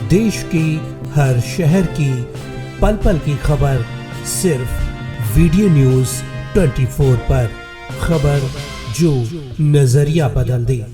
देश की हर शहर की पल पल की खबर सिर्फ वीडियो न्यूज 24 पर। खबर जो नजरिया बदल दे।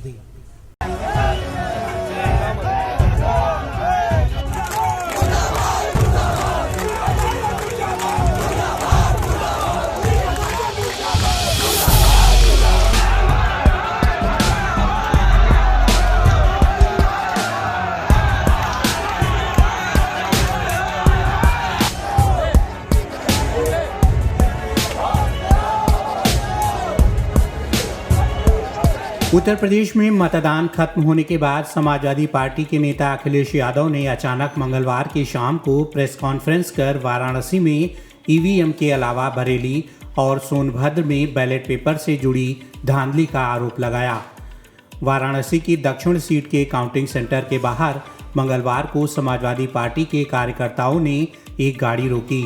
उत्तर प्रदेश में मतदान खत्म होने के बाद समाजवादी पार्टी के नेता अखिलेश यादव ने अचानक मंगलवार की शाम को प्रेस कॉन्फ्रेंस कर वाराणसी में ईवीएम के अलावा बरेली और सोनभद्र में बैलेट पेपर से जुड़ी धांधली का आरोप लगाया। वाराणसी की दक्षिण सीट के काउंटिंग सेंटर के बाहर मंगलवार को समाजवादी पार्टी के कार्यकर्ताओं ने एक गाड़ी रोकी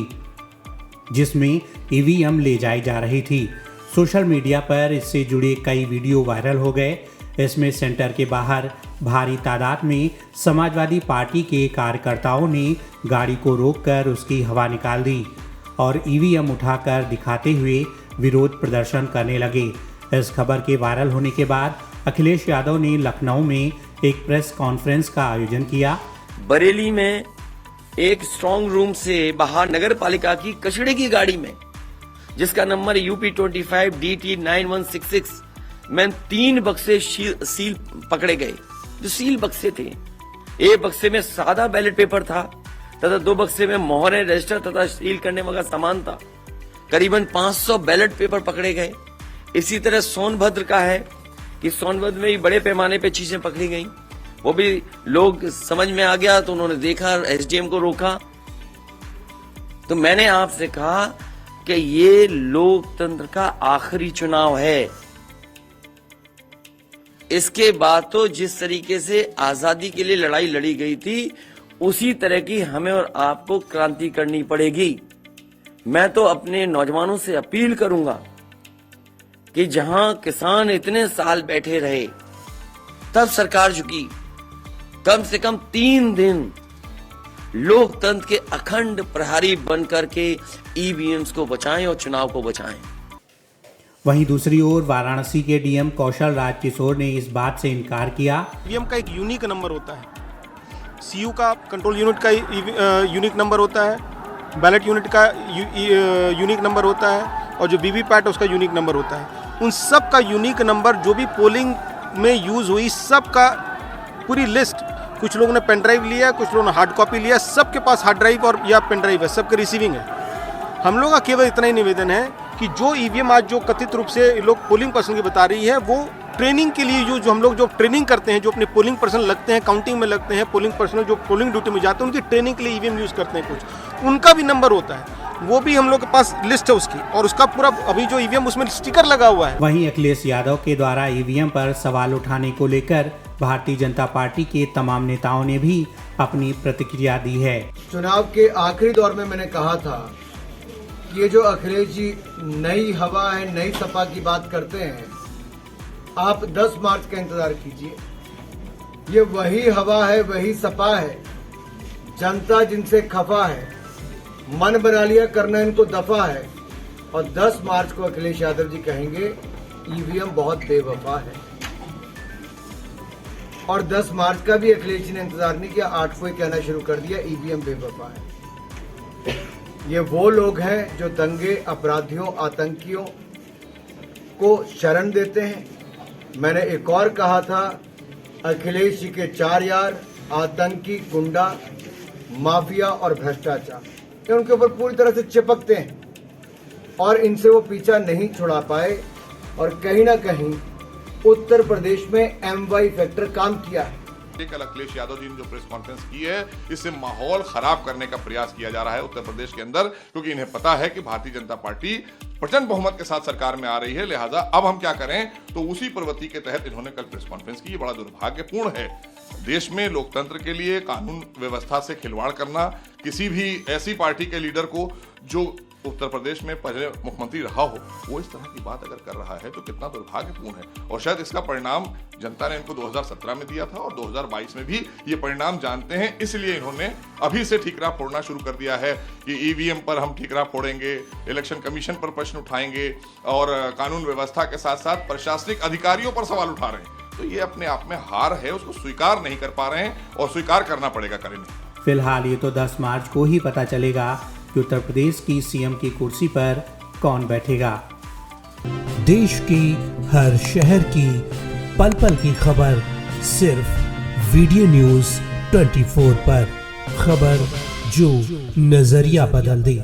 जिसमें ईवीएम ले जाई जा रही थी। सोशल मीडिया पर इससे जुड़े कई वीडियो वायरल हो गए। इसमें सेंटर के बाहर भारी तादाद में समाजवादी पार्टी के कार्यकर्ताओं ने गाड़ी को रोककर उसकी हवा निकाल दी और ईवीएम उठाकर दिखाते हुए विरोध प्रदर्शन करने लगे। इस खबर के वायरल होने के बाद अखिलेश यादव ने लखनऊ में एक प्रेस कॉन्फ्रेंस का आयोजन किया। बरेली में एक स्ट्रांग रूम से बाहर नगर पालिका की कचड़े की गाड़ी में, जिसका नंबर UP25 DT 9166 में 3 बक्से सील पकड़े गए। जो सील बक्से थे, एक बक्से में सादा बैलेट पेपर था तथा 2 बक्से में मोहरें, रजिस्टर तथा सील करने वाला सामान था। करीबन 500 बैलेट पेपर पकड़े गए। इसी तरह सोनभद्र का है कि सोनभद्र में भी बड़े पैमाने पे चीजें पकड़ी गई। वो भी लोग समझ में आ गया तो उन्होंने देखा, SDM को रोका। तो मैंने आपसे कहा कि ये लोकतंत्र का आखिरी चुनाव है। इसके बाद तो जिस तरीके से आजादी के लिए लड़ाई लड़ी गई थी, उसी तरह की हमें और आपको क्रांति करनी पड़ेगी। मैं तो अपने नौजवानों से अपील करूंगा कि जहां किसान इतने साल बैठे रहे, तब सरकार झुकी। कम से कम 3 दिन लोकतंत्र के अखंड प्रहरी बनकर के ईवीएम्स को बचाएं और चुनाव को बचाएं। वहीं दूसरी ओर वाराणसी के डीएम कौशल राज किशोर ने इस बात से इनकार किया। ईवीएम का एक यूनिक नंबर होता है, सीयू का कंट्रोल यूनिट का यूनिक नंबर होता है, बैलेट यूनिट का यूनिक नंबर होता है और जो वीवीपैट है उसका यूनिक नंबर होता है। उन सब का यूनिक नंबर जो भी पोलिंग में यूज हुई, सब का पूरी लिस्ट, कुछ लोगों ने पेन ड्राइव लिया, कुछ लोगों ने हार्ड कॉपी लिया, सबके पास हार्ड ड्राइव और या पेन ड्राइव है, सबके रिसीविंग है। हम लोगों का केवल इतना ही निवेदन है कि जो ईवीएम आज जो कथित रूप से लोग पोलिंग पर्सन की बता रही है, वो ट्रेनिंग के लिए जो हम लोग जो ट्रेनिंग करते हैं, जो अपने पोलिंग पर्सन लगते हैं, काउंटिंग में लगते हैं, पोलिंग पर्सन जो पोलिंग ड्यूटी में जाते हैं, उनकी ट्रेनिंग के लिए ईवीएम यूज़ करते हैं। कुछ उनका भी नंबर होता है, वो भी हम लोग के पास लिस्ट है उसकी, और उसका पूरा अभी जो ईवीएम उसमें स्टिकर लगा हुआ है। वहीं अखिलेश यादव के द्वारा ईवीएम पर सवाल उठाने को लेकर भारतीय जनता पार्टी के तमाम नेताओं ने भी अपनी प्रतिक्रिया दी है। चुनाव के आखिरी दौर में मैंने कहा था कि ये जो अखिलेश जी नई हवा है, नई सपा की बात करते हैं, आप 10 मार्च का इंतजार कीजिए। ये वही हवा है, वही सपा है। जनता जिनसे खफा है, मन बना लिया करना इनको दफा है, और 10 मार्च को अखिलेश यादव जी कहेंगे ईवीएम बहुत बेवफा है। और 10 मार्च का भी अखिलेश जी ने इंतजार नहीं किया, 8 को कहना शुरू कर दिया ईवीएम बेवफा है। ये वो लोग हैं जो दंगे, अपराधियों, आतंकियों को शरण देते हैं। मैंने एक और कहा था, अखिलेश जी के 4 यार आतंकी, गुंडा, माफिया और भ्रष्टाचार, ये उनके ऊपर पूरी तरह से चिपकते हैं और इनसे वो पीछा नहीं छुड़ा पाए। और कहीं ना कहीं उत्तर प्रदेश में MY फैक्टर काम किया है। कल अखिलेश यादव जी ने जो प्रेस कॉन्फ्रेंस की है, इससे माहौल खराब करने का प्रयास किया जा रहा है उत्तर प्रदेश के अंदर, क्योंकि इन्हें पता है कि भारतीय जनता पार्टी प्रचंड बहुमत के साथ सरकार में आ रही है। लिहाजा अब हम क्या करें, तो उसी प्रवृत्ति के तहत इन्होंने कल प्रेस कॉन्फ्रेंस की। ये बड़ा दुर्भाग्यपूर्ण है। देश में लोकतंत्र के लिए कानून व्यवस्था से खिलवाड़ करना, किसी भी ऐसी पार्टी के लीडर को जो उत्तर प्रदेश में पहले मुख्यमंत्री रहा हो, वो इस तरह की बात अगर कर रहा है तो कितना दुर्भाग्यपूर्ण है। और शायद इसका परिणाम जनता ने इनको 2017 में दिया था और 2022 में भी ये परिणाम जानते हैं, इसलिए इन्होंने अभी से ठीकरा फोड़ना शुरू कर दिया है कि ईवीएम पर हम ठीकरा फोड़ेंगे, इलेक्शन कमीशन पर प्रश्न उठाएंगे और कानून व्यवस्था के साथ साथ प्रशासनिक अधिकारियों पर सवाल उठा रहे हैं। तो ये अपने आप में हार है, उसको स्वीकार नहीं कर पा रहे हैं और स्वीकार करना पड़ेगा, करेंगे। फिलहाल ये तो 10 मार्च को ही पता चलेगा कि उत्तर प्रदेश की सीएम की कुर्सी पर कौन बैठेगा। देश की हर शहर की पल पल की खबर सिर्फ वीडियो न्यूज 24 पर। खबर जो नजरिया बदल दे।